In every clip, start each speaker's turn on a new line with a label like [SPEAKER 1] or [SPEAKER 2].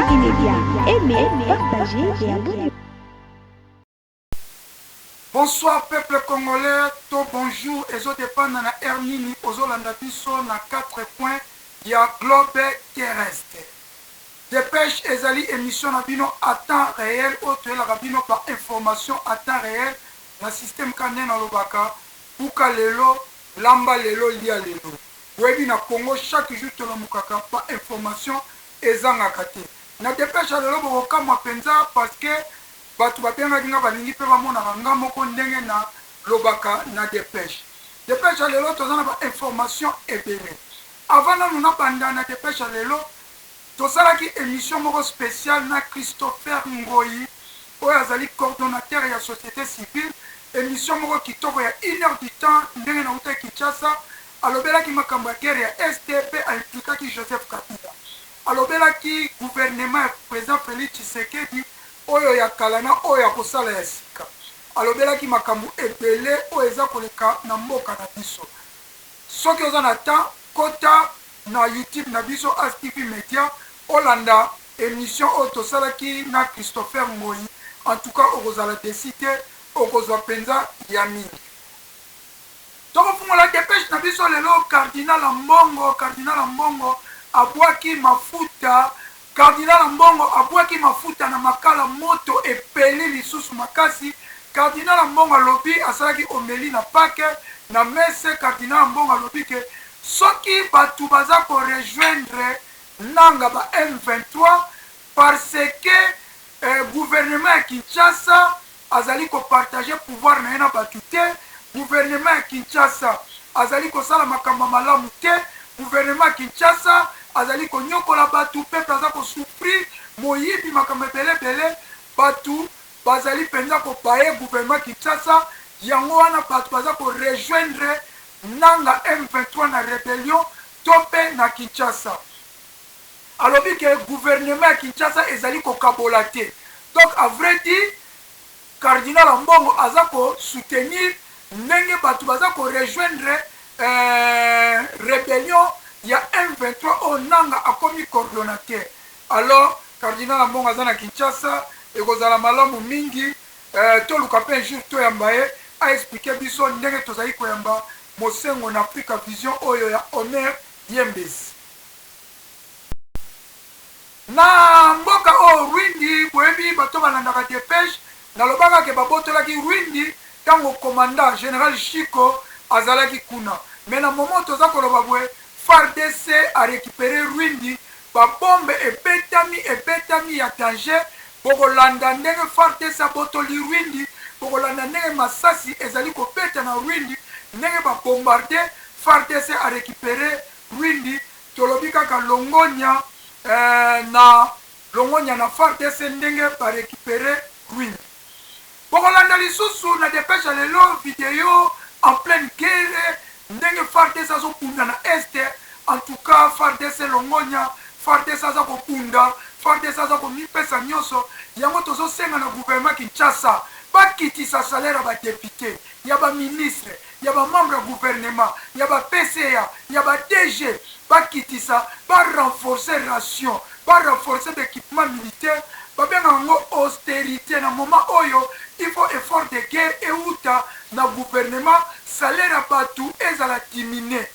[SPEAKER 1] Multimédia. Aimez, partagez et abonnez-vous.
[SPEAKER 2] Bonsoir peuple congolais, to bonjour, ezo dépendre na Hermini, ozolanda biso na 4 points ya globe terrestre. Dépêche ezali émission na bino à temps réel, autre la bino par information à temps réel, na système kane na lobaka, puka lelo, lamba lelo, lia lelo. Webi na Congo chaque jour to la mukaka par information ezanga kate. Na dépêche à lelo boka mapenza parce que batu batengaki nga balingi mpe bamonaka nga moko ndenge na lobaka na dépêche. Dépêche ya lelo toza na bainformation ebele. Avant nanu nabanda na dépêche ya lelo tosalaki émission moko spéciale na Christopher Ngoyi oyo azali coordonnateur ya société civile. Émission moko kitoko ya 1 heure du temps ndenge na uta Kinshasa alobelaki makambo ya guerre ya STP implikaki Joseph Kabila. Alobelaki gouvernement ya président Félix Tshisekedi oyo ya kalana oyo ya kosala ya sika. Alobelaki makambo ebele oyo eza koleka na mboka na biso. Soki oza na temps kota na YouTube na biso As TV Media olanda émission oyo tosalaki na Christopher Ngoyi. En tout cas okozala desite okozwa penza ya mingi. Tokofungola dépêche na biso lelo Cardinal Mbongo abwaki mafuta. Cardinal Mbongo abwaki mafuta na makala moto epeli lisusu makasi. Cardinal Mbongo alobi asalaki omeli na pake na messe. Cardinal Mbongo alobi ke soki batu baza ko rejoindre nanga ba M23 parce que gouvernement ya Kinshasa azali ko partager pouvoir na yena batu te. Gouvernement ya Kinshasa azali ko sala makambo malamu te. Gouvernement ya Kinshasa azali ko nyokola batu peuple aza ko souffrir moyibi makambo ebele batu bazali penza ko paye gouvernement Kinshasa yango wana batu baza ko rejoindre nanga M23 na rébellion tope na Kinshasa. Alobi ke gouvernement Kinshasa ezali ko kabola te. Donc à vrai dire Cardinal Mbongo aza ko soutenir ndenge batu baza ko rejoindre rébellion ya M23 o nanga akomi coordonnateur. Alors Cardinal Mbongo aza na Kinshasa ekozala malamu mingi toluka pe jour to yambaye a expliquer biso ndenge tozali koyamba mosengo na Africa Vision oyo ya Omer Yembesi. Na mboka o Rwindi boyebi bato balandaka dépêche nalobaka ke babotolaki Rwindi tango commandant général Chiko azalaki kuna. Mais na moment toza koloba boye FARDC a récupéré Rwindi ba bombe ebetami ya danger. Bokolanda ndenge FARDC abotoli Rwindi, bokolanda ndenge masasi ezali kopeta na Rwindi, ndenge ba bombarde FARDC a récupéré Rwindi. Tolobi kaka longonya na FARDC ndenge ba récupéré Rwindi. Bokolanda lisusu na dépêche lelo vidéo en pleine guerre ndenge FARDC azokunda na este. En tout cas FARDC longonya FARDC aza kopunda FARDC aza komipesa nyonso yango tozosenga na gouvernement Kinshasa bakitisa salaire ba député ya ba ministre ya ba membre ya gouvernement ya ba PCA ya ba DG bakitisa ba renforcer ration ba renforcer l'équipement militaire babenga ngo austérité na moment oyo il faut effort de guerre euta na gouvernement salaire ya batu ezala diminuer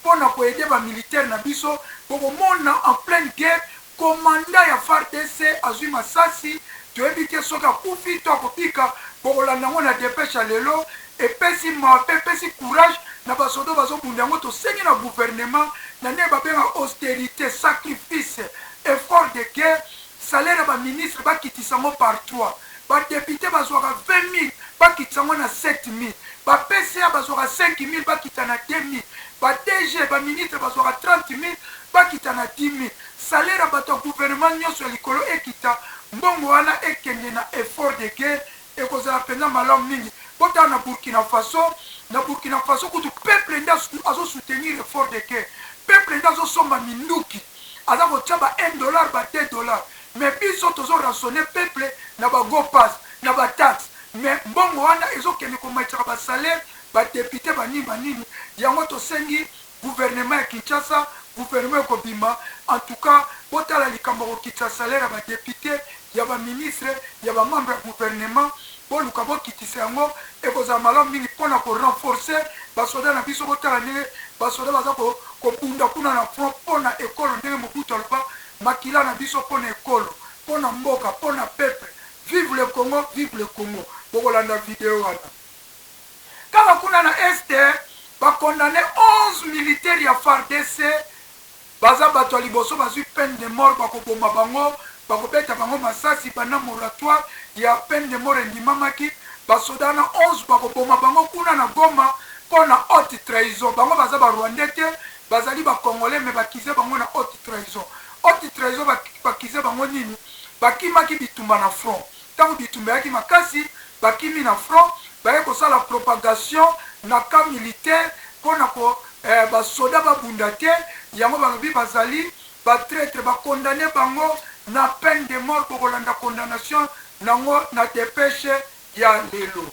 [SPEAKER 2] pona ko aider ba militaire na biso bokomona en pleine guerre. Commandant ya FARDC azwi masasi toyebi te soki akufi to akopika. Bokolanda yango na dépêche ya lelo epesi mape epesi courage na basodo bazobunda yango tosengi na gouvernement na ndenge babenga austérité sacrifice effort de guerre. Salaire ya baministre bakitisa yango par 3, badepute bazwaka 20 000 bakitisa yango na 7 000, bapca bazwaka 5 000 bakita na 2 000, badg baministre bazwaka 30 000 bakita na 10 000. Salaire ya bato ya gouvernement nyonso ya likolo ekita. Mbongo wana ekende na effort de guerre ekozala mpenza malamu mingi. Botala na Burkina Faso kutu peuple nde azosoutenir effort de guerre. Peuple nde azosomba minduki aza kotya ba $1 ba $2. Mais biso tozoransonne peuple na bagopas na bataxe. Mais mbongo wana ezokende komaitaka basalaire badepute banini yango tosengi gouvernement ya Kinshasa gouvernement ekobima. En tout cas botala likambo kokitisa salaire ya badepute ya baministre ya bamembre ya gouvernement boluka bokitisa yango ekozala malamu mingi mpona korenforce basoda na biso. Botala ndenge basoda baza kobunda kuna na front mpona ekolo ndenge Mobutu aloba makila na biso mpona ekolo mpona mboka mpona peuple. Vive le Congo, vive le Congo. Bokolanda video wana kaka kuna na este bakondane 11 militaires ya FARDC baza bato ya liboso bazwi peine de mort bakoboma bango bakobeta bango masasi bana moratoire ya peine de mort endimamaki basoda na 11 bakoboma bango kuna na Goma mpona haute trahison. Bango baza barwandais te bazali bakongolais me bakize bango na haute trahison. Haute trahison bakize bango nini? Bakimaki bitumba na front. Ntango bitumba yaki makasi bakimi na front baye kosala propagation na camp militaire mpona basoda babunda te yango balobi bazali batraître bakondane bango na peine de mort. Bokolanda condamnation nango na dépêche ya lelo.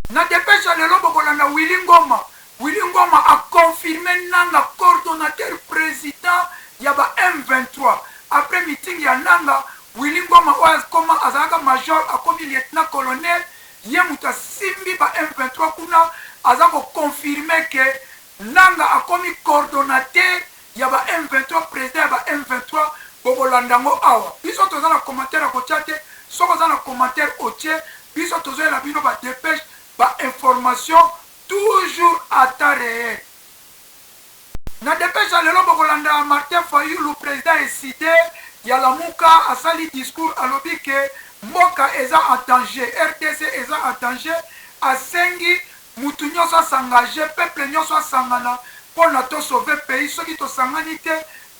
[SPEAKER 2] Na dépêche ya lelo bokolanda Willy Ngoma. Willy Ngoma a confirmé nanga coordonnateur président ya ba M23 après meeting ya nanga. Willy Ngoma oyo koma azalaka major akomi lieutenant colonel ye mutu asimbi ba M23 kuna aza koconfirme ke nanga akomi coordonnateur ya ba M23 président ya ba M23. Bokolanda yango awa biso toza na commentaire akotia te soko oza na commentaire otie biso tozoyela bino badépêche bainformation toujours à temps réel. Na dépêche ya lelo bokolanda Martin Fayulu président eside ya Lamuka asali discours alobi ke mboka eza en danger, RDC eza en danger, asengi mutu nyonso asengage peuple nyonso asangana mpona tosauve pays. Soki tosangani te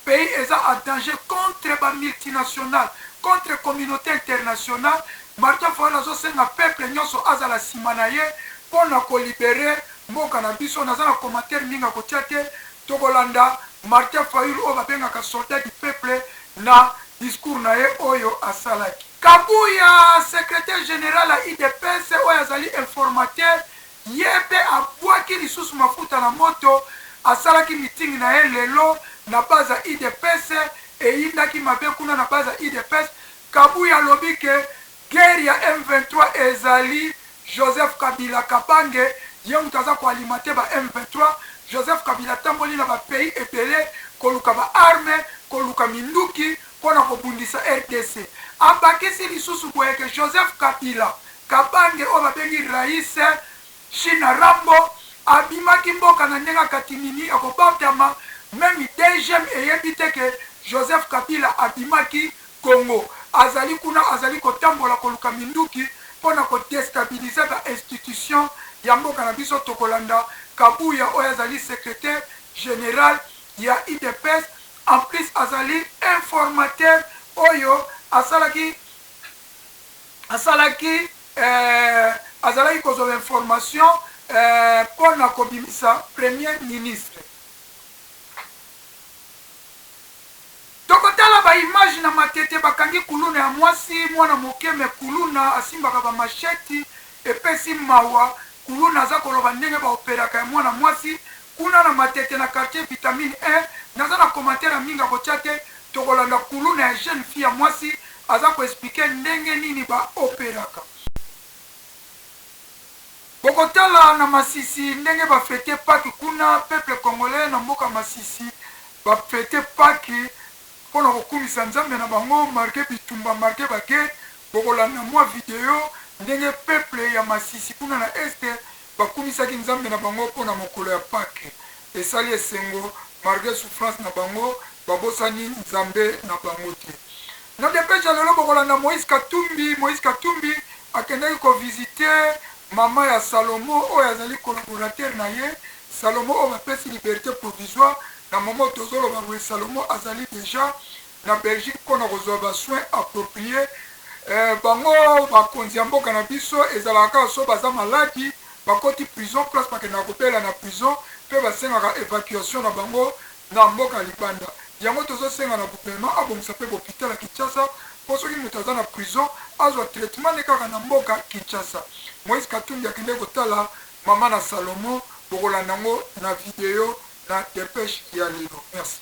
[SPEAKER 2] pays eza en danger contre ba multinational contre communauté internationale. Martin Fayulu azosenga peuple nyonso azala nsima na ye mpona kolibere mboka na biso. Naza na commentaire mingi akotia te tokolanda Martin Fayulu oyo babengaka soldat du peuple na discours na ye oyo asalaki. Kabuya secrétaire général ya IDPS oyo azali informateur ye mpe abwaki lisusu mafuta na moto asalaki meeting na ye lelo na base ya IDPS eyindaki mabe kuna na base ya IDPS. Kabuya alobi ke guerre ya M23 ezali Joseph Kabila Kabange ye mutu aza koalimate ba M23. Joseph Kabila tamboli na bapays ebele koluka baarme koluka minduki mpona kobundisa RDC. Abakisi lisusu boye ke Joseph Kabila Kabange oyo babengi rais China Rambo abimaki mboka na ndenge akatinini akobatama. Meme DGM eyebi te ke Joseph Kabila abimaki Congo azali kuna azali kotambola koluka minduki mpona kodestabilize ba institution ya mboka na biso. Tokolanda Kabuya oyo azali secrétaire général ya IDPS en plus azali informateur oyo azalaki kozwa information mpona kobimisa premier ministre. Tokotala baimage na matete bakangi kuluna ya mwasi mwana mokeme kuluna asimbaka bamasheti epesi mawa. Kuluna aza koloba ndenge baoperaka ya mwana mwasi kuna na matete na quartier vitamine 1. Naza na commentaire ya mingi akotia te tokolanda kuluna ya jeune fille ya mwasi aza koexplike ndenge nini baoperaka. Bokotala na Masisi ndenge bafete paki kuna peuple congolais na mboka Masisi bafete paki mpona kokumisa nzambe na bango marke bitumba marke bage. Bokolanda mwa video ndenge peuple ya Masisi kuna na este bakumisaki nzambe na bango mpona mokolo ya pake. Esali esengo malgré souffrance na bango babosani nzambe na bango te. Na dépêche lelo bokolanda Moïse Katumbi akendaki kovisite mama ya Salomo oyo azali collaborateur na ye. Salomo oyo bapesi liberté provisoire na momo tozoloba boye Salomo azali déjà na Belgique mpona kozwa basoin approprié. Bango bakonzi ya mboka na biso ezalaka so baza maladi bakoti prison place bakendaka kopela na prison mpe basengaka évacuation na bango na mboka libanda. Yango tozosenga na gouvernement abongisa mpe hôpital ya Kinshasa mpo soki moto aza na prison azwa traitement ne kaka na mboka Kinshasa. Moïse Katumbi akende kotala mama na Salomo bokolanda yango na video la dépêche ya lelo. Merci.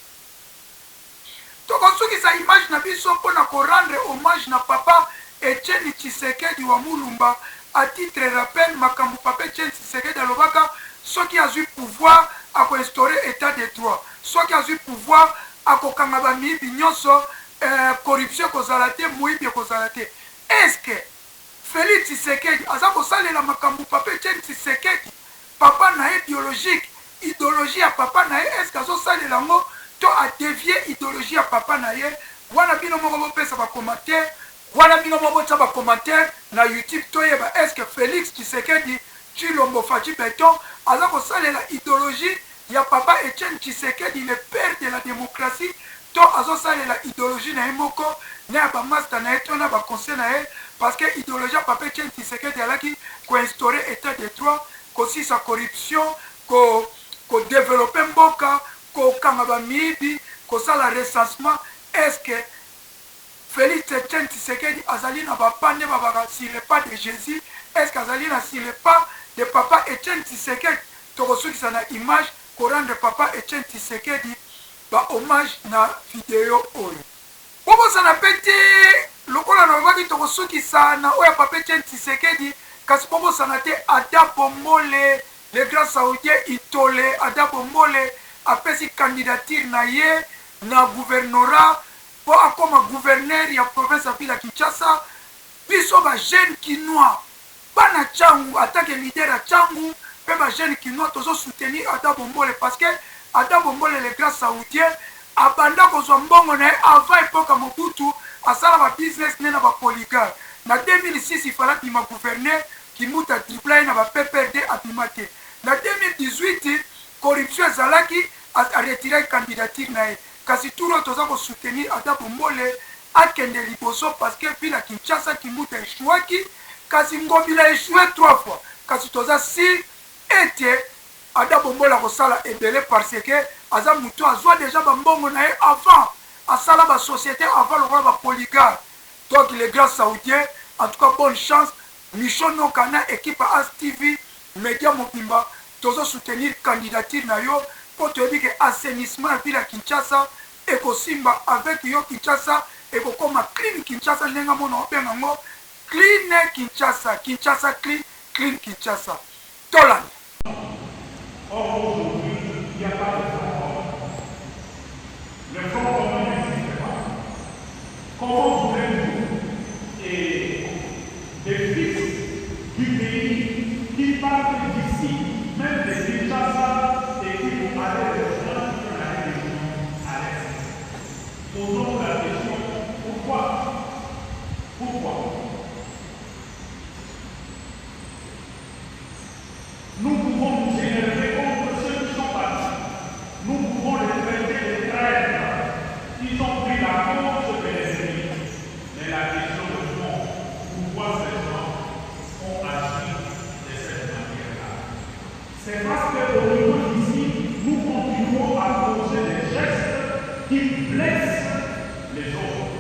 [SPEAKER 2] Tokosukisa image na biso mpona korendre hommage na papa Etienne Tshisekedi wa Mulumba. À titre rappel, makambo papa Etienne Tshisekedi alobaka soki azwi pouvoir akoinstaurer état de droit, soki azwi pouvoir akokanga bamiyibi nyonso, corruption kozala te, moyibi kozala te. Est-ce que Félix Tshisekedi aza kosalela makambo papa Etienne Tshisekedi papa na ye biologique, idéologie ya papa na ye, est-ce que azosalela yango to adévier idéologie ya papa na ye? Wana bino moko bopesa bacommentaire, wana bino moko botya bacommentaire na YouTube toyeba est-ce que Félix Tshisekedi Tshilombo Fachi Beton aza kosalela idéologie ya papa Etienne Tshisekedi, le père de la démocratie, to azosalela idéologie na ye moko na ya bamaster na ye to na baconseil na ye, parce que idéologie ya papa Etienne Tshisekedi alaki koinstaurer état de droit, kosisa corruption, kodévelopper mboka, kokanga bamiyibi, kosala recensement. Est-ce que Félix Etienne Tshisekedi azali na bapande babaka sur le pas de Jésus? Est-ce qu'azali na sur le pas de papa Etienne Tshisekedi? Tokosukisa na image korendre papa Etienne Tshisekedi ba hommage na vidéo oyo. Bobosana pete lokola na babaki tokosukisa na oya papa Etienne Tshisekedi, kasi bobosana te Ada Bombole, le grand saoudien Itole Ada Bombole apesi candidature na ye na gouvernorat po akoma gouverneur ya province ya ville ya Kinshasa. Biso ba jeune kinois bana changu atake leader ya changu pe ba jeune kinois tozo soutenir Ada Bombole, parce que Ada Bombole le grand saoudien abanda kozwa mbongo na ye avant epoka Mobutu, asala ba business ne na ba polygare. Na 2006 ifala bima gouverneur kimuta tripla na ba PPRD abima te. Na 2018 corruption ezalaki a retiré candidature na ye, kasi turo toza ko soutenir Ada Bombole akende liboso, parce que ville ya Kinshasa kimuta échouaki, kasi Ngobila échoué 3 fois, kasi toza si ete Ada Bombole akosala ebele, parce que aza mutu azwa déjà bambongo na ye avant asala ba société avant lokola ba polygare. Donc les grands saoudiens, en tout cas bonne chance. Michon Nokana équipe à As TV Média Mobimba tozo soutenir candidature na yo pour te dire que assainissement ville à Kinshasa et Kosimba avec yo Kinshasa et comme clean Kinshasa nenga mona openga ngo clean Kinshasa, Kinshasa clean, clean Kinshasa. Tolan.
[SPEAKER 3] Aujourd'hui, il n'y a pas de front. Le front commun n'existe pas. Comment voulez-vous et des fils du pays qui partent d'ici, même des Kinshasa, et qui vont aller rejoindre la région à l'est? Posons la question, pourquoi? Pourquoi? Nous pouvons nous énerver contre ceux qui sont partis. Nous pouvons les traiter de traîtres. Ils ont pris la cause de l'ennemi. Mais la question de fond, pourquoi ces gens ont agi de cette manière-là? C'est parce qu'au niveau d'ici, nous continuons à poser des gestes qui blessent les autres.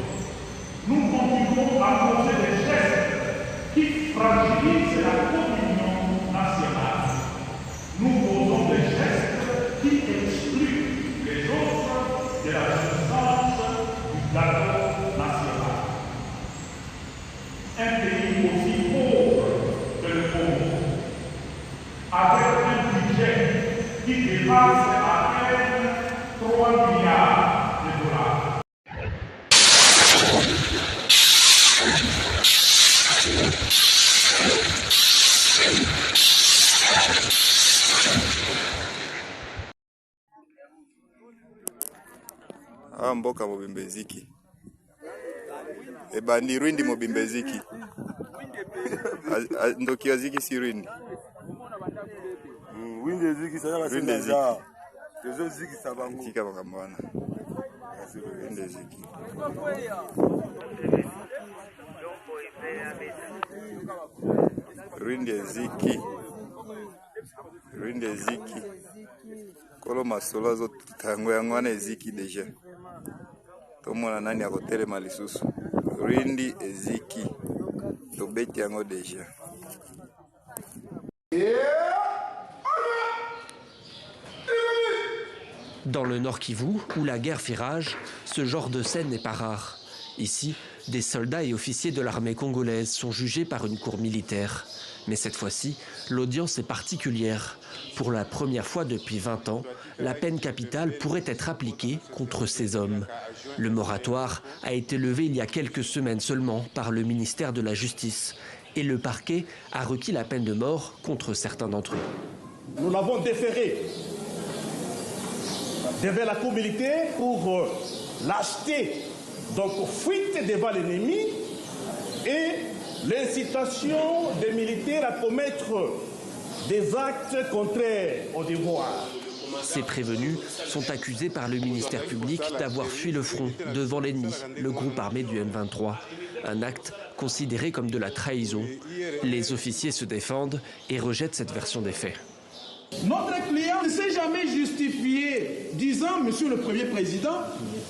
[SPEAKER 3] Nous continuons à poser des gestes qui fragilisent la communion nationale. Nous posons des gestes qui excluent les autres de la substance du plateau national. Un pays aussi pauvre que le Congo, avec un budget qui dépasse à peine 3 milliards de dollars.
[SPEAKER 4] Mboka Mobimbeziki ebandi Rwindi Mobimbeziki ndoki aziki si Rwindi
[SPEAKER 5] Rwindi ziki sana
[SPEAKER 4] Rwindi
[SPEAKER 5] sana tezo ziki sabangu
[SPEAKER 4] tika bakambana Rwindi ziki Rwindi ziki kolo masolo zo tango yangwana eziki deja tomona nani akotelema lisusu Rwindi eziki tobeti yango deja.
[SPEAKER 6] Dans le Nord Kivu, où la guerre fait rage, ce genre de scène n'est pas rare. Ici, des soldats et officiers de l'armée congolaise sont jugés par une cour militaire. Mais cette fois-ci, l'audience est particulière. Pour la première fois depuis 20 ans, la peine capitale pourrait être appliquée contre ces hommes. Le moratoire a été levé il y a quelques semaines seulement par le ministère de la Justice. Et le parquet a requis la peine de mort contre certains d'entre eux.
[SPEAKER 3] Nous l'avons déféré devant la cour militaire pour lâcheté, donc fuite devant l'ennemi et l'incitation des militaires à commettre des actes contraires au devoir.
[SPEAKER 6] Ces prévenus sont accusés par le ministère public d'avoir fui le front devant l'ennemi, le groupe armé du M23. Un acte considéré comme de la trahison. Les officiers se défendent et rejettent cette version des faits.
[SPEAKER 7] Notre client ne s'est jamais justifié, disant, Monsieur le Premier Président,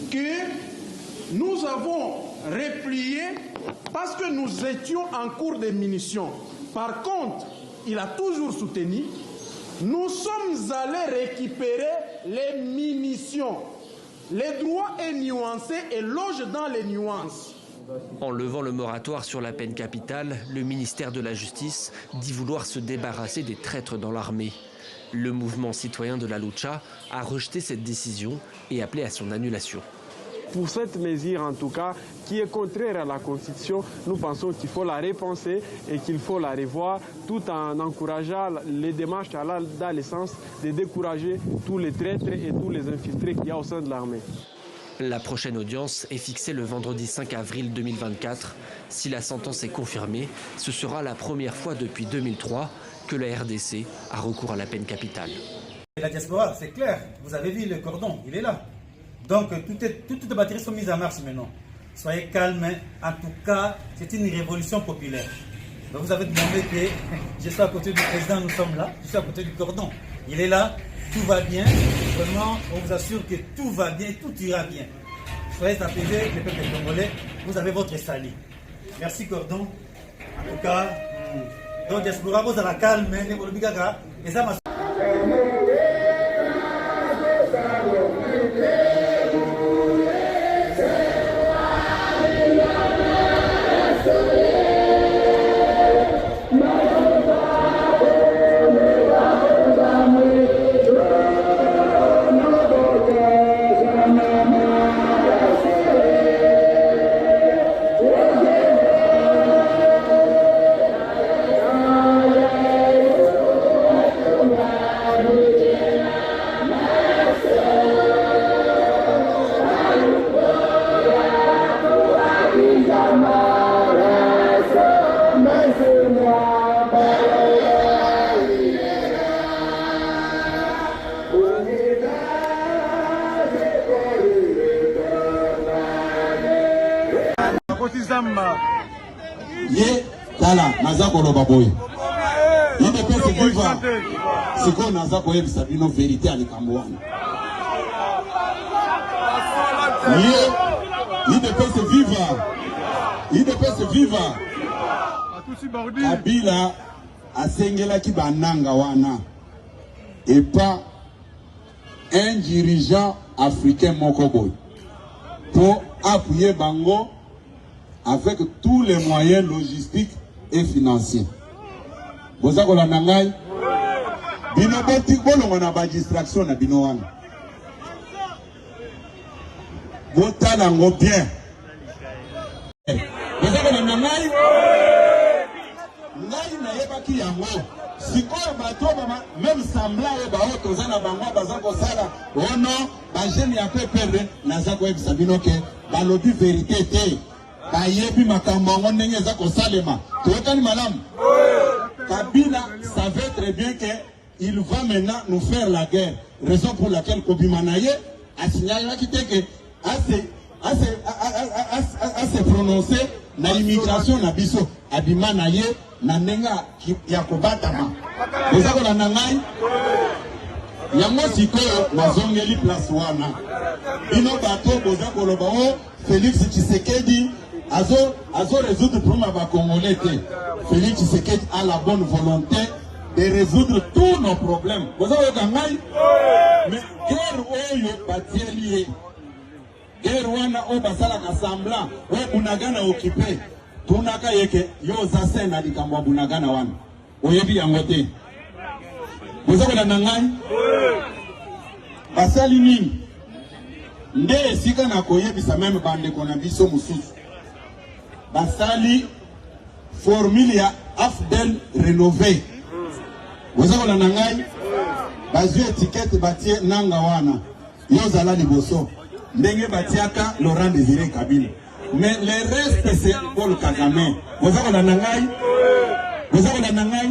[SPEAKER 7] que nous avons replié parce que nous étions en cours de munitions. Par contre, il a toujours soutenu, nous sommes allés récupérer les munitions. Le droit est nuancé et loge dans les nuances.
[SPEAKER 6] En levant le moratoire sur la peine capitale, le ministère de la Justice dit vouloir se débarrasser des traîtres dans l'armée. Le mouvement citoyen de la Lucha a rejeté cette décision et appelé à son annulation.
[SPEAKER 8] Pour cette mesure, en tout cas, qui est contraire à la Constitution, nous pensons qu'il faut la repenser et qu'il faut la revoir, tout en encourageant les démarches dans le sens de décourager tous les traîtres et tous les infiltrés qu'il y a au sein de l'armée.
[SPEAKER 6] La prochaine audience est fixée le vendredi 5 avril 2024. Si la sentence est confirmée, ce sera la première fois depuis 2003 que la RDC a recours à la peine capitale.
[SPEAKER 9] La diaspora, c'est clair, vous avez vu le cordon, il est là. Donc toutes les batteries sont mises en marche maintenant. Soyez calmes, en tout cas, c'est une révolution populaire. Donc vous avez demandé que je sois à côté du président, nous sommes là, je suis à côté du cordon. Il est là, tout va bien, vraiment, on vous assure que tout va bien, tout ira bien. Soyez apaisés, les peuples congolais, vous avez votre salut. Merci cordon, en tout cas, donc diaspora, vous avez calme, et ça m'a...
[SPEAKER 10] Ye tala naza koloba boye ide pese viva siko naza koyebisa bino vérité ya likambo wana ye ide pese viva Kabila asengelaki bananga wana et pas un dirigeant africain moko boye pour appuyer bango avec tous les moyens logistiques et financiers. Vous avez la nangai, bino boti bolongo na ba distraction na bino wana. Bota nango bien. Vous avez la nangai, ngai na yebaki yango. Sikoyo bato même semblant e ba oto zana bango bazako sala. Oh non, ba jeune ya pe perdre na zako ebisa bino ke ba lobby vérité te. Kayebi makambo ndenge za kosalema tokani malamu Kabila savait très bien que il va maintenant nous faire la guerre, raison pour laquelle Kobimanaye a signalé que à se prononcer na immigration na biso abimanaye na nenga ya kobatama ezako na nangai yango sikoyo nazongeli place wana bino bato boza koloba o Félix Tshisekedi azo résoudre le problème à Congolais. Félix Tshisekedi a la bonne volonté de résoudre tous nos problèmes. Vous avez compris? Mais guerre oyo batieli guerre wana o basala kasambla o bunagana occupé tunaka yeke yo zase na likambo bunagana wana oyebi yango te. Vous avez nangai basali nini nde esika na koyebisa meme bande kona biso mususu basali formule ya AFDEL rénové. Vous avez nangai bazwi étiquette batie nanga wana yozala liboso ndenge batiaka Laurent Désiré Kabila, mais le reste c'est Paul Kagame. Vous avez nangai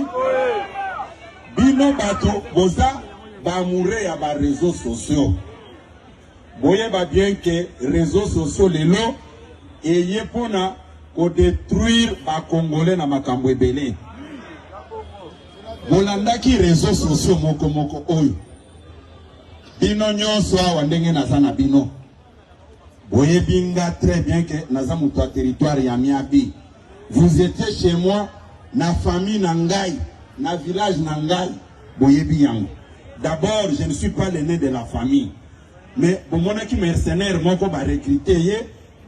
[SPEAKER 10] bino bato boza ba mouré ya ba réseaux sociaux. Boye ba bien que réseaux sociaux lelo eye pona ko détruire ba Congolais na makambo ebele. Bolandaki réseaux sociaux moko oyo bino nyonso awa ndenge naza na bino boye binga très bien que naza mutu a territoire ya Miabi. Vous étiez chez moi na famille na ngai na village na ngai boye biyango. D'abord je ne suis pas l'aîné de la famille, mais bomonaki mercenaire moko ba recruter ye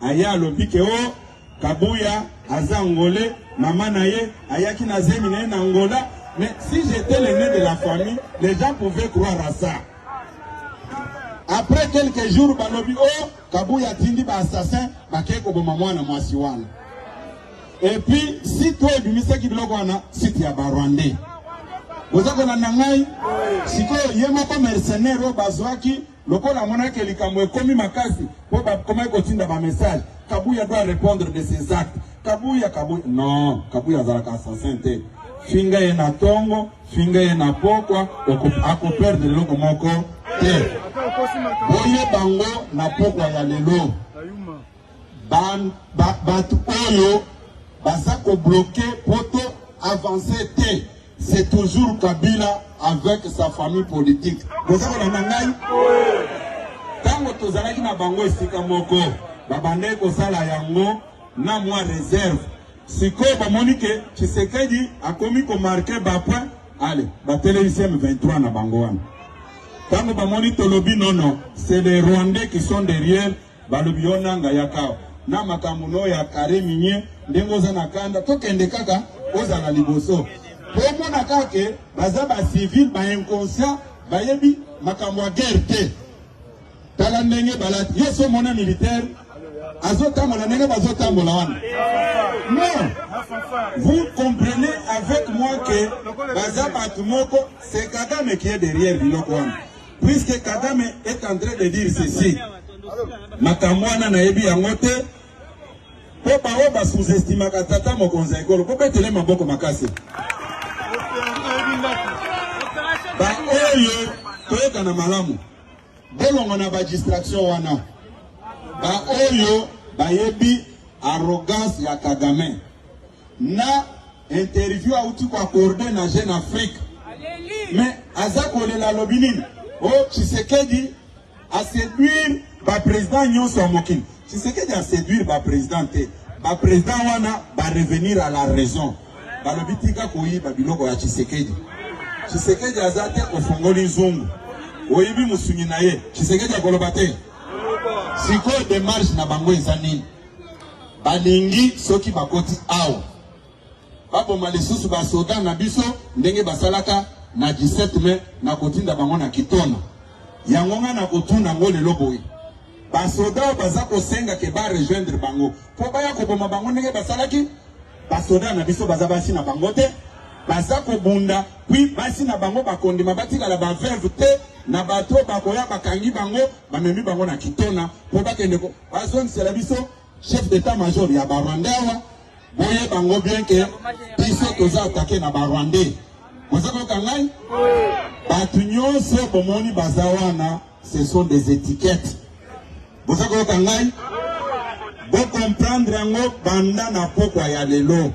[SPEAKER 10] aya lobi ke o Kabuya aza Angolais mama na ye ayaki na zemi na Angola. Mais si j'étais l'aîné de la famille, les gens pouvaient croire à ça. Après quelques jours, balobi oh, Kabuya tindi ba assassin, ba keko bo mamwana mwasi wana. Et puis si toi et bimisa ki biloko wana, si tu ya ba Rwandais. Bozako na nangai, siko yema pa mercenaire o bazwaki, lokola mona ke likambo ekomi makasi, po ba koma ko tinda ba message. Kabuya doit répondre de ses actes. Kabuya non, Kabuya zalaka assassin te. Finga ye na tongo, finga ye na pokwa, ako perdre loko moko te. Boye bango na pokwa ya lelo. Batu oyo, basako bloqué, poto avancer te. C'est toujours Kabila avec sa famille politique. Vous savez la nangai? Tango tozalaki na bango esika moko, babande ko sala yango na moi réserve. Siko bamonike Tshisekedi a commis ko marquer ba point. Allez, ba télévision 23 na bango wana. Tango bamoni tolobi non, c'est les Rwandais qui sont derrière balobi onanga yakao. Na makamuno ya kare minye ndengo za nakanda tokende kaka ozala liboso. Pour mon kake baza ba civil ba inconscient ba yebi makambo ya guerre te. Tala ndenge balati yeso mona militaire azotambola ndenge bazotambola wana. Non, vous comprenez avec moi que baza batumoko c'est Kagame qui est derrière biloko wana. Puisque Kagame est en train de dire ceci, makambo wana na yebi yango te. Popa oba sous-estima katata mokonzi ekolo po betele maboko makasi. Ba oyo toyeka na malamu bolongo na ba distraction wana. Ba oyo ba yebi arrogance ya Kagame na interview auti ko accorder na Jeune Afrique. Mais azako lela lobinini o Tshisekedi a séduire ba président nyonso mokili. Tshisekedi a séduire ba président te. Ba président wana ba revenir à la raison. Ba lobitika koyi ba biloko ya Tshisekedi. Tshisekedi azate ofongoli nzungu. Oyibi musunyi na ye. Tshisekedi akoloba te. Siko démarche na bango ezani. Balingi soki bakoti awa. Babo malisusu ba soda na biso ndenge basalaka na 17 mai na kotinda bango na Kitona. Yangonga na kotuna ngole loboyi. Basoda baza kosenga ke ba rejoindre bango. Po baya koboma bango ndenge basalaki. Basoda na biso baza basi na bango te. Baza kobunda puis basi na bango bakondima batika la ba verve te na bato bakoya bakangi bango bamemi bango na Kitona po bakende ko bazon c'est la biso chef d'état-major ya Rwanda boye bango bien que biso toza attaquer na Rwandais. Vous savez kangai batu nyonso bomoni bazawana ce sont des étiquettes. Vous savez kangai bo comprendre yango banda na pokwa ya lelo.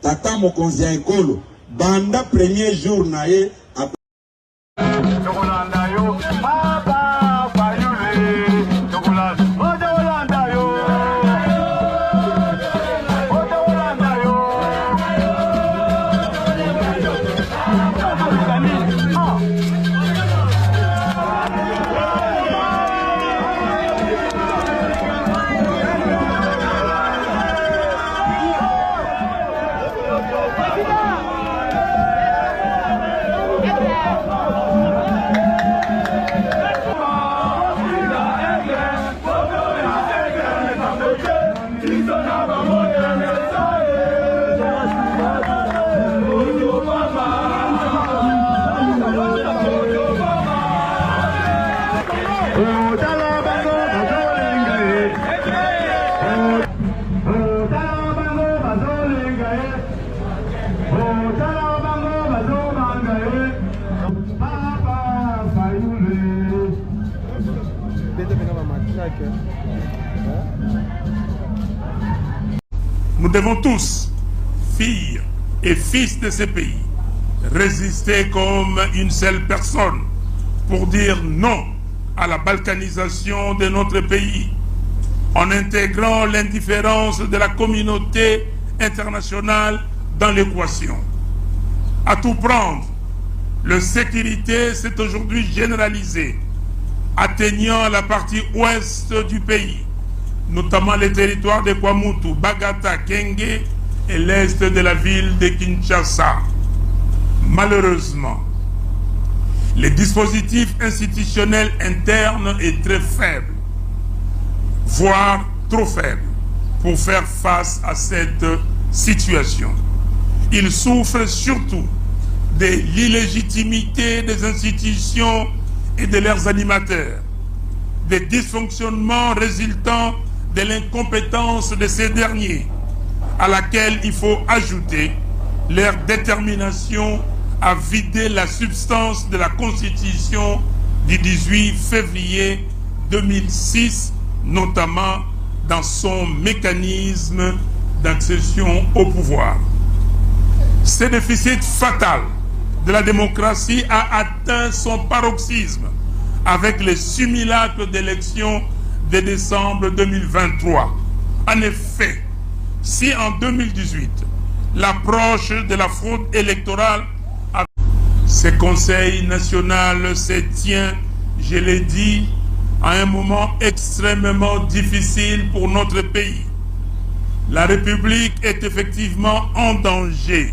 [SPEAKER 10] Tata mokonzi ya ekolo banda premier jour na ye
[SPEAKER 3] Nous devons tous, filles et fils de ces pays, résister comme une seule personne pour dire non à la balkanisation de notre pays, en intégrant l'indifférence de la communauté internationale dans l'équation. À tout prendre, l'insécurité s'est aujourd'hui généralisée, atteignant la partie ouest du pays, notamment les territoires de Kwamutu, Bagata, Kenge et l'est de la ville de Kinshasa. Malheureusement, les dispositifs institutionnels internes est très faible, voire trop faible, pour faire face à cette situation. Ils souffrent surtout de l'illégitimité des institutions et de leurs animateurs, des dysfonctionnements résultant de l'incompétence de ces derniers, à laquelle il faut ajouter leur détermination à vider la substance de la Constitution du 18 février 2006, notamment dans son mécanisme d'accession au pouvoir. Ce déficit fatal de la démocratie a atteint son paroxysme avec les simulacres d'élections de décembre 2023. En effet, si en 2018, l'approche de la fraude électorale a... Ce Conseil national se tient, je l'ai dit, à un moment extrêmement difficile pour notre pays. La République est effectivement en danger.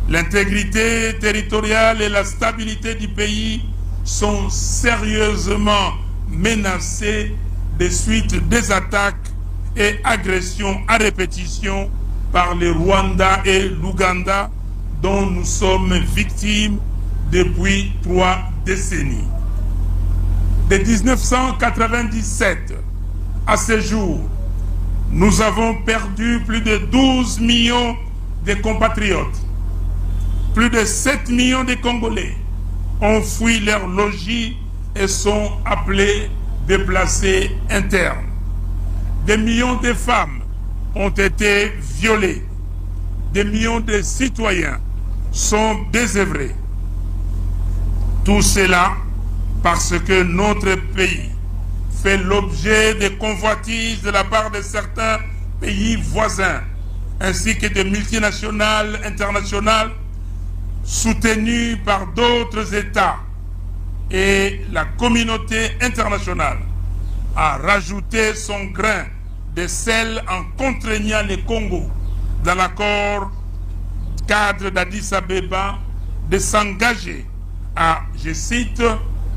[SPEAKER 3] L'intégrité territoriale et la stabilité du pays sont sérieusement menacées des suites des attaques et agressions à répétition par le Rwanda et l'Ouganda dont nous sommes victimes depuis 3 décennies. De 1997 à ce jour, nous avons perdu plus de 12 millions de compatriotes. Plus de 7 millions de Congolais ont fui leur logis et sont appelés déplacés internes. Des millions de femmes ont été violées. Des millions de citoyens sont désœuvrés. Tout cela parce que notre pays fait l'objet de convoitises de la part de certains pays voisins, ainsi que de multinationales internationales soutenues par d'autres États. Et la communauté internationale a rajouté son grain de sel en contraignant le Congo dans l'accord cadre d'Addis Abeba de s'engager à, je cite,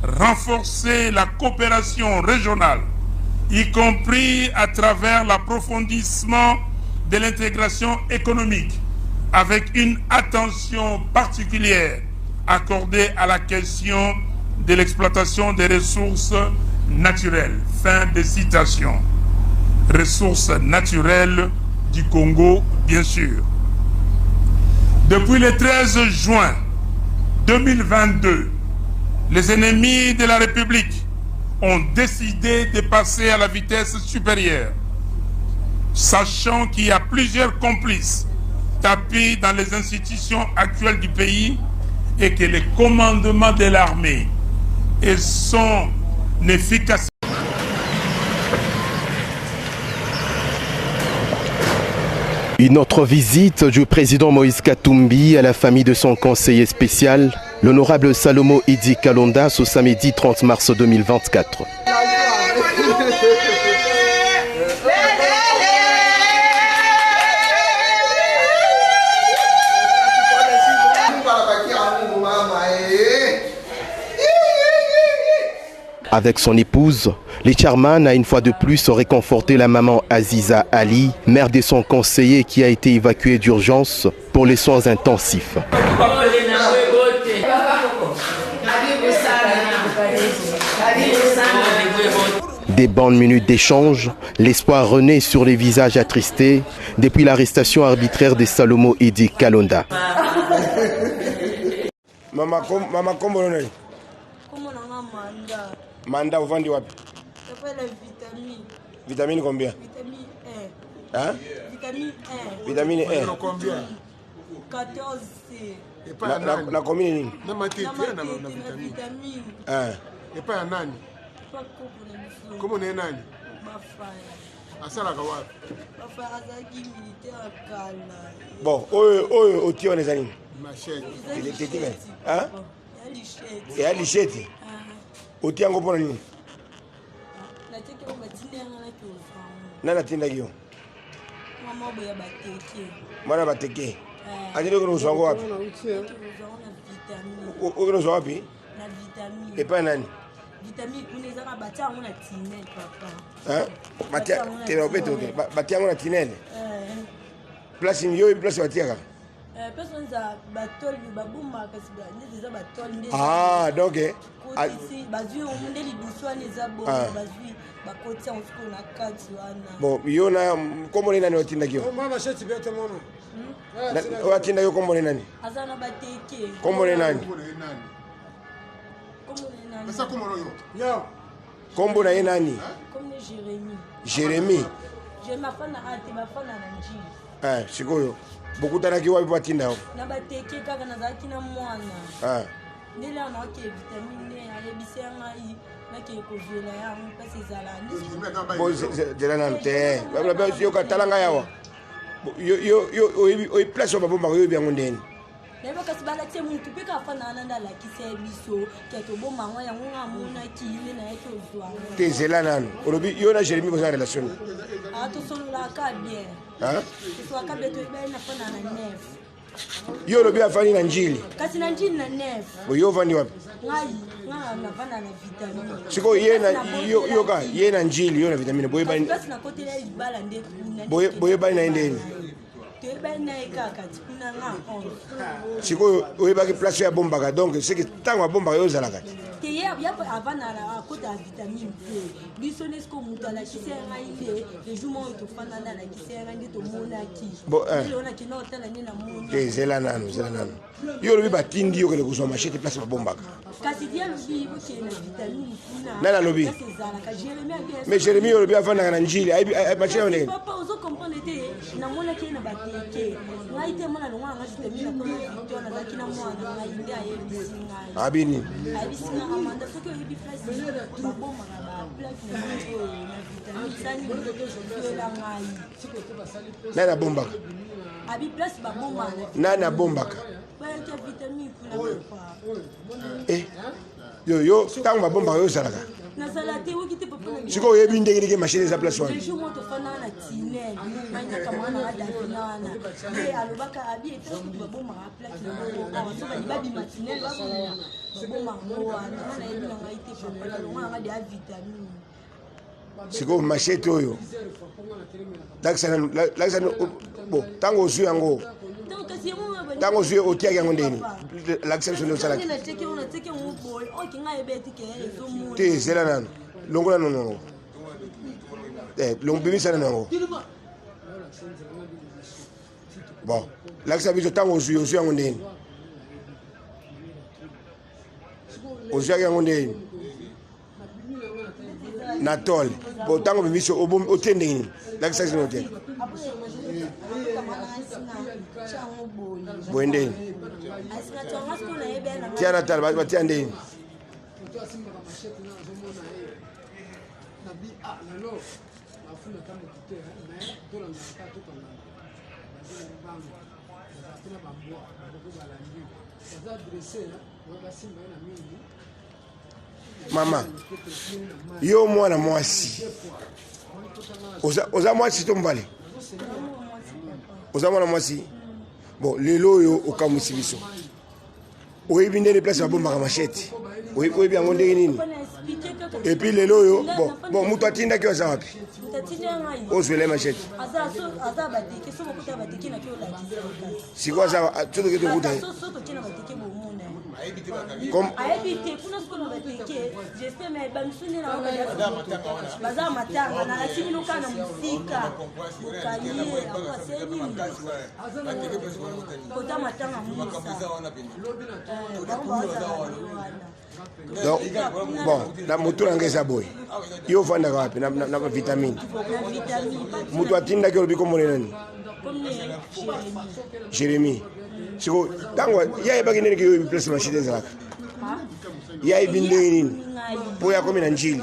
[SPEAKER 3] renforcer la coopération régionale, y compris à travers l'approfondissement de l'intégration économique, avec une attention particulière accordée à la question de l'exploitation des ressources naturelles. Fin de citation. Ressources naturelles du Congo, bien sûr. Depuis le 13 juin 2022, les ennemis de la République ont décidé de passer à la vitesse supérieure, sachant qu'il y a plusieurs complices tapis dans les institutions actuelles du pays et que les commandements de l'armée et son efficacité.
[SPEAKER 11] Une autre visite du président Moïse Katumbi à la famille de son conseiller spécial, l'honorable Salomo Idi Kalonda, ce samedi 30 mars 2024. Avec son épouse, le chairman a une fois de plus réconforté la maman Aziza Ali, mère de son conseiller qui a été évacuée d'urgence pour les soins intensifs. Des bonnes minutes d'échange, l'espoir renaît sur les visages attristés depuis l'arrestation arbitraire de Salomo Idi Kalonda.
[SPEAKER 12] Mama kombo nani? Manda uvandi wapi? Vitamine combien?
[SPEAKER 13] Vitamine E.
[SPEAKER 12] Hein?
[SPEAKER 13] Vitamine E.
[SPEAKER 12] Vitamine E.
[SPEAKER 5] Combien?
[SPEAKER 13] 14C.
[SPEAKER 5] Et pas à nani?
[SPEAKER 12] Na combien nini?
[SPEAKER 5] Na matete na vitamine.
[SPEAKER 12] Ah.
[SPEAKER 5] Et pas à nani?
[SPEAKER 13] Pas comme
[SPEAKER 5] Comment on est nani?
[SPEAKER 13] Bafaya.
[SPEAKER 5] Asalaka wapi?
[SPEAKER 13] Bafaya azaki militaire kala.
[SPEAKER 12] Bon, oyo otio on ezali.
[SPEAKER 5] Machete.
[SPEAKER 12] Il était dit hein?
[SPEAKER 13] Il
[SPEAKER 12] y a lichette. Oti yango pona nini?
[SPEAKER 13] Nateke matinga na kiofa.
[SPEAKER 12] Nana tinda kio.
[SPEAKER 13] Mama boya bateke.
[SPEAKER 12] Mwana bateke. Ajile kuna uswango wapi? Ukuna uswango wapi?
[SPEAKER 13] Na vitamine.
[SPEAKER 12] Epa nani?
[SPEAKER 13] Vitamine kuneza na batango na tinel papa.
[SPEAKER 12] Hein? Batia tena obeto ke. Batia na tinel. Place yo place batiaka.
[SPEAKER 13] Personne za batol babuma kasi ba neza batol ndeza.
[SPEAKER 12] Ah, donc
[SPEAKER 13] ici bazui on ndeli duswa neza bo bazui bakoti on sko na kati wana.
[SPEAKER 12] Bon, yo na komo nani otinda kio?
[SPEAKER 5] Mama sheti bete mama.
[SPEAKER 12] Otinda yo komo nani?
[SPEAKER 13] Azana bateke.
[SPEAKER 12] Komo nani?
[SPEAKER 5] Sasa komo yo. Yo.
[SPEAKER 12] Kombo na ye nani?
[SPEAKER 13] Comme Jérémy.
[SPEAKER 12] Jérémy.
[SPEAKER 13] Je m'afana ate bafana na njili.
[SPEAKER 12] Sikoyo. Bokutanaki wapi batinda yo?
[SPEAKER 13] Na bateke kaka nazaki na mwana. Ndele ana ke vitamine ayebisi ngai na ke kozela yango pese zala.
[SPEAKER 12] Bo zela na mte. Babla ba yo katalanga yawa. Yo place yo babomba yo byango ndeni.
[SPEAKER 13] Lebo kasi balakise muntu pe ka fana nanda la kise biso ke to bomba ngo yango ngamona kile na yake ozwa.
[SPEAKER 12] Te zela nanu. Olobi yo na Jérémy boza relation.
[SPEAKER 13] To solo la ka bien. To ka beto be na fana na nef.
[SPEAKER 12] Yo olobi afani na njili.
[SPEAKER 13] Kasi na njili na nef.
[SPEAKER 12] Yo vandi wapi?
[SPEAKER 13] Ngai na fana na vitamine.
[SPEAKER 12] Siko ye na yo ka ye na njili yo na vitamine boye bani.
[SPEAKER 13] Kasi na kote la ibala nde.
[SPEAKER 12] Boye bani na ndeni.
[SPEAKER 13] Siko
[SPEAKER 12] oyebaki place ya bombaka donc c'est que ntango abombaka yo ozalaka
[SPEAKER 13] te ye yapo avana na kota vitamine te biso nesko mutu alakisi ngai te le jour mo tofanda na alakisi ngai nde tomonaki elonaki na otala nde na moni
[SPEAKER 12] te zela nanu yo olobi batindi yo kele kozwa machete place babombaka
[SPEAKER 13] kasi dia lobi boke na vitamine kuna
[SPEAKER 12] nana lobi mais Jérémy olobi avandaka na njili machete yo ndenge
[SPEAKER 13] papa ozo comprendre te namonaki na bateke ngai te mona longa nga vitamine na victoire nazaki na mwana ngai nde ayebisi ngai
[SPEAKER 12] abini
[SPEAKER 13] ayebisi ngai amanda soki oyebi place babomaka baplaque na vitamine sani oyola ngai
[SPEAKER 12] nani abombaka
[SPEAKER 13] abi place babomaka
[SPEAKER 12] nani abombaka
[SPEAKER 13] bayaki vitamine kuna
[SPEAKER 12] yo ntango babombaka yo ozalaka
[SPEAKER 13] nazala te oki te papa na
[SPEAKER 12] sikoyo oyebi ndenge ndenge machine eza place wana
[SPEAKER 13] jour mo tofanda na tinel manyaka mwana adavina wana ye alobaka abi ete kutu babomaka plaque na bongo so babima tinel babomaka ngo wana wana yebi na ngai te papa nalonga nanga de avitamine
[SPEAKER 12] sikoyo machete oyo lakisa bon ntango ozwi yango ntango ozwi otiaki yango ndeni lakisa biso nde osalaki te zela nano longola nono bimisa nano yango bon lakisa biso ntango ozwi yango ndeni ozwaki yango ndeni na tole po ntango bimiso otie ndenge nini lakisa biso otie boye ndeni tia na tala batia ndeni mama yo mwana mwasi oza mwasi to mobali oza mwana mwasi bon lelo oyo okamwisi biso oyebi ndeni place babombaka machete oyebi yango ndenge nini epuis lelo oyo bon mutu atindaki aza wapi ozwela machete siko aza sotoki tokuta ye
[SPEAKER 13] ayebite kuna sikoyo na bateke j'espère mais bamisuni na baza matanga na latini kana musika okaliye akwaseni kota matanga musa
[SPEAKER 12] Donc, bon, na mutu na ngeza boy. Yo fanda wapi na vitamine. Mutu atinda ke obiko monenani. Jérémy. Siko tango ya ibaki nini ke yo place machine zalaka. Ya ibinde nini. Po ya komi na njili.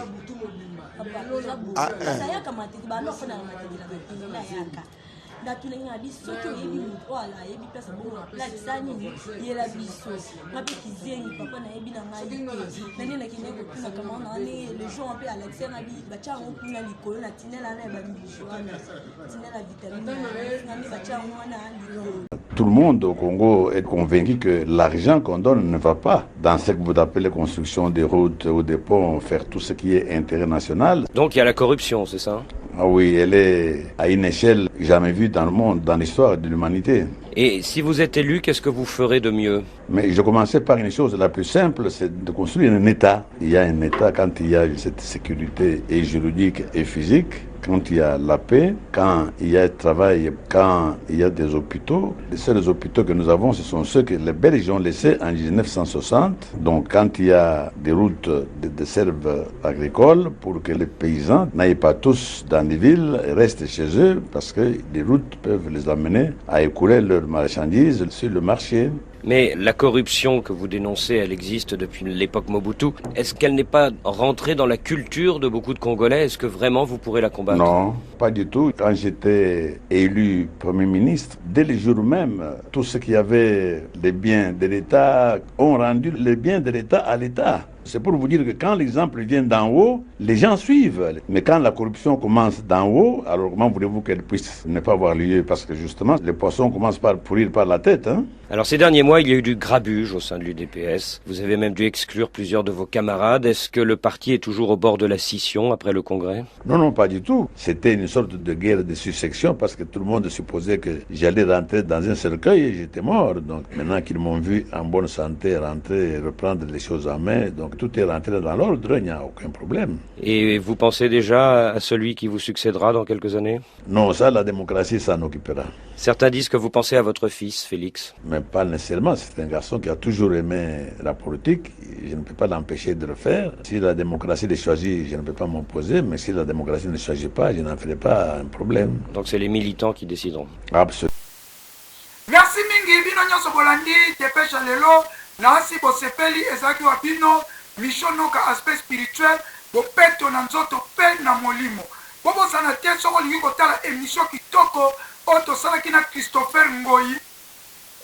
[SPEAKER 14] Tout le monde au Congo est convaincu que l'argent qu'on donne ne va pas dans ce que vous appelez construction des routes ou des ponts, faire tout ce qui est intérêt national.
[SPEAKER 15] Donc il y a la corruption, c'est ça?
[SPEAKER 14] Ah oui, elle est à une échelle jamais vue dans le monde, dans l'histoire de l'humanité.
[SPEAKER 15] Et si vous êtes élu, qu'est-ce que vous ferez de mieux?
[SPEAKER 14] Mais je commençais par une chose la plus simple, c'est de construire un État. Il y a un État quand il y a cette sécurité et juridique et physique, quand il y a la paix, quand il y a le travail, quand il y a des hôpitaux. Les seuls hôpitaux que nous avons, ce sont ceux que les Belges ont laissés en 1960. Donc quand il y a des routes de serve agricoles pour que les paysans n'aillent pas tous dans les villes et restent chez eux, parce que les routes peuvent les amener à écouler leurs marchandises sur le marché.
[SPEAKER 15] Mais la corruption que vous dénoncez, elle existe depuis l'époque Mobutu. Est-ce qu'elle n'est pas rentrée dans la culture de beaucoup de Congolais? Est-ce que vraiment vous pourrez la combattre?
[SPEAKER 14] Non, pas du tout. Quand j'étais élu Premier ministre, dès le jour même, tous ceux qui avaient les biens de l'État ont rendu les biens de l'État à l'État. C'est pour vous dire que quand l'exemple vient d'en haut, les gens suivent. Mais quand la corruption commence d'en haut, alors comment voulez-vous qu'elle puisse ne pas avoir lieu? Parce que justement, les poissons commencent par pourrir par la tête.
[SPEAKER 15] Alors ces derniers mois, il y a eu du grabuge au sein de l'UDPS. Vous avez même dû exclure plusieurs de vos camarades. Est-ce que le parti est toujours au bord de la scission après le congrès?
[SPEAKER 14] Non, non, pas du tout. C'était une sorte de guerre de succession parce que tout le monde supposait que j'allais rentrer dans un cercueil et j'étais mort. Donc maintenant qu'ils m'ont vu en bonne santé rentrer et reprendre les choses en main, donc tout est rentré dans l'ordre, il n'y a aucun problème.
[SPEAKER 15] Et vous pensez déjà à celui qui vous succédera dans quelques années?
[SPEAKER 14] Non, ça, la démocratie s'en occupera.
[SPEAKER 15] Certains disent que vous pensez à votre fils, Félix.
[SPEAKER 14] Mais pas nécessairement. C'est un garçon qui a toujours aimé la politique. Je ne peux pas l'empêcher de le faire. Si la démocratie le choisit, je ne peux pas m'opposer. Mais si la démocratie ne le choisit pas, je n'en ferai pas un problème.
[SPEAKER 15] Donc c'est les militants qui décideront.
[SPEAKER 14] Absolument.
[SPEAKER 2] Merci mingi bino nyonso bolandi dépêche lelo nasi bosepeli ezaki wa bino mission ka aspect spirituel bopeto na nzoto pe na molimo bobosana te soko lingi kotala émission kitoko oyo tosalaki na Christopher Ngoyi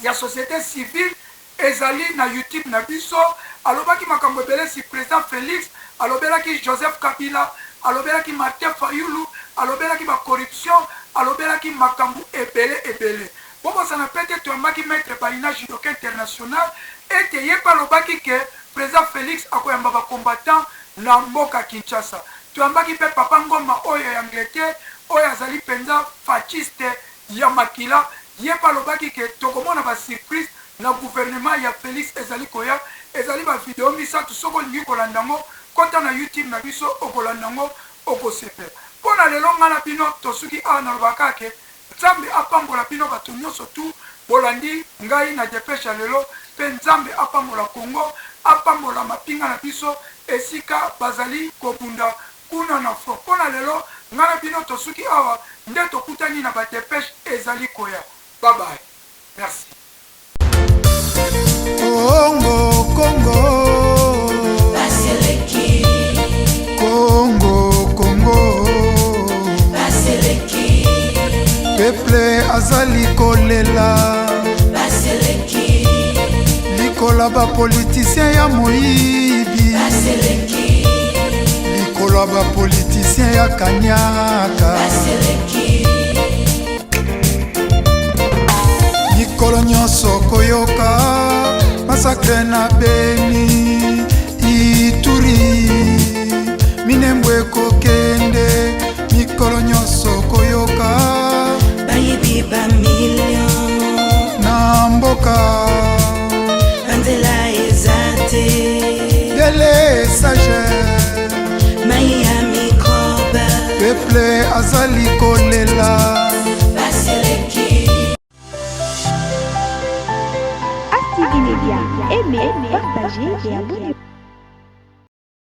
[SPEAKER 2] ya société civile ezali na YouTube na biso alobaki makambo ebele si président Félix alobelaki Joseph Kabila alobelaki Martin Fayulu alobelaki ba corruption alobelaki makambo ebele bobosana pete toyambaki maître Baina judoka international ete ye pa alobaki ke président Félix akoyamba ba combattant na mboka Kinshasa toyambaki pe papa Ngoma oyo ya Angleterre oyo azali penza fasciste ya makila ye pa alobaki ke tokomona ba surprise na gouvernement ya Félix ezali koya ezali ba video misatu soko lingi kolanda ngo kota na YouTube na biso okolanda ngo okosepela pona lelo ngana bino tosuki ana lobaka ke Nzambe apambola bino bato nyonso tu bolandi ngai na dépêche lelo pe Nzambe apambola Congo apambola mapinga na biso esika bazali kobunda kuna na fo pona lelo ngana bino tosuki awa nde tokutani na ba dépêche ezali koya bye bye merci
[SPEAKER 16] Congo Congo Baseleki Congo Congo Baseleki Peuple azali kolela Baseleki Likola ba politicien ya moyibi Baseleki Likola ba politicien ya kanyaka Baseleki Mikolo nyonso koyoka masakre na Beni Ituri Minembwe kokende mikolo nyonso koyoka bayibi ba million na mboka Anzela ezate Dele sage Maya microbe Peuple azali kolela Baseleki
[SPEAKER 1] Active Media, aimez, partagez et abonnez-vous.